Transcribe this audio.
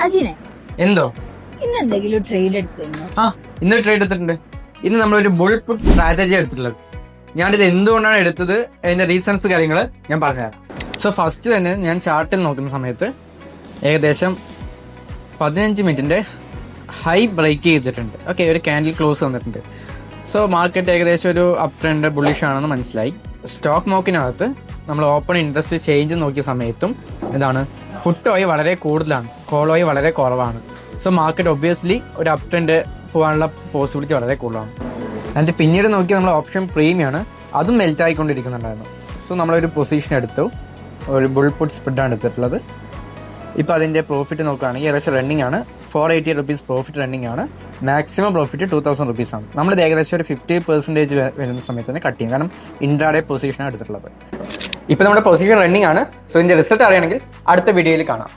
അജിനെ എന്തോ ഇന്ന് എന്തെങ്കിലും ട്രേഡ് എടുത്തിരുന്നോ? ഇന്ന് ട്രേഡ് എടുത്തിട്ടുണ്ട്. ഇന്ന് നമ്മളൊരു ബുൾ പുട്ട് സ്ട്രാറ്റജി എടുത്തിട്ടുള്ളത്. ഞാനിത് എന്തുകൊണ്ടാണ് എടുത്തത്, അതിന്റെ റീസൺസ് കാര്യങ്ങൾ ഞാൻ പറഞ്ഞുതരാം. സോ ഫസ്റ്റ് തന്നെ ഞാൻ ചാർട്ടിൽ നോക്കുന്ന സമയത്ത് ഏകദേശം 15 മിനിറ്റിന്റെ ഹൈ ബ്രേക്ക് ചെയ്തിട്ടുണ്ട്. ഓക്കെ, ഒരു ക്യാൻഡിൽ ക്ലോസ് വന്നിട്ടുണ്ട്. സോ മാർക്കറ്റ് ഏകദേശം ഒരു അപ് ട്രെൻഡ് ബുള്ളിഷ് ആണെന്ന് മനസ്സിലായി. സ്റ്റോക്ക് മോക്കിനകത്ത് നമ്മൾ ഓപ്പൺ ഇൻട്രസ്റ്റ് ചേഞ്ച് നോക്കിയ സമയത്തും എന്താണ്, പുട്ട് ഓയി വളരെ കൂടുതലാണ്, കോൾ ഓയി വളരെ കുറവാണ്. സോ മാർക്കറ്റ് ഒബ്വിയസ്ലി ഒരു അപ് ട്രെൻഡ് പോകാനുള്ള പോസിബിലിറ്റി വളരെ കൂടുതലാണ്. എന്നിട്ട് പിന്നീട് നോക്കി നമ്മൾ ഓപ്ഷൻ പ്രീമിയാണ്, അതും മെൽറ്റ് ആയിക്കൊണ്ടിരിക്കുന്നുണ്ടായിരുന്നു. സോ നമ്മളൊരു പൊസിഷൻ എടുത്തു, ഒരു ബുൾ പുട്ട് സ്പ്രെഡാണ് എടുത്തിട്ടുള്ളത്. ഇപ്പോൾ അതിൻ്റെ പ്രോഫിറ്റ് നോക്കുകയാണെങ്കിൽ ഏകദേശം റണ്ണിങ് ആണ് 480 റുപ്പീസ് പ്രോഫിറ്റ് റണ്ണിങ് ആണ്. മാക്സിമം പ്രോഫിറ്റ് 2000 റുപ്പീസ് ആണ്. നമ്മളിത് ഏകദേശം ഒരു 50% വരുന്ന സമയത്ത് തന്നെ കട്ട് ചെയ്യും, കാരണം ഇൻട്രാഡേ പൊസിഷനാണ് എടുത്തിട്ടുള്ളത്. ഇപ്പോൾ നമ്മുടെ പൊസിഷൻ റണ്ണിങ് ആണ്. സോ ഇതിൻ്റെ റിസൾട്ട് അറിയണമെങ്കിൽ അടുത്ത വീഡിയോയിൽ കാണാം.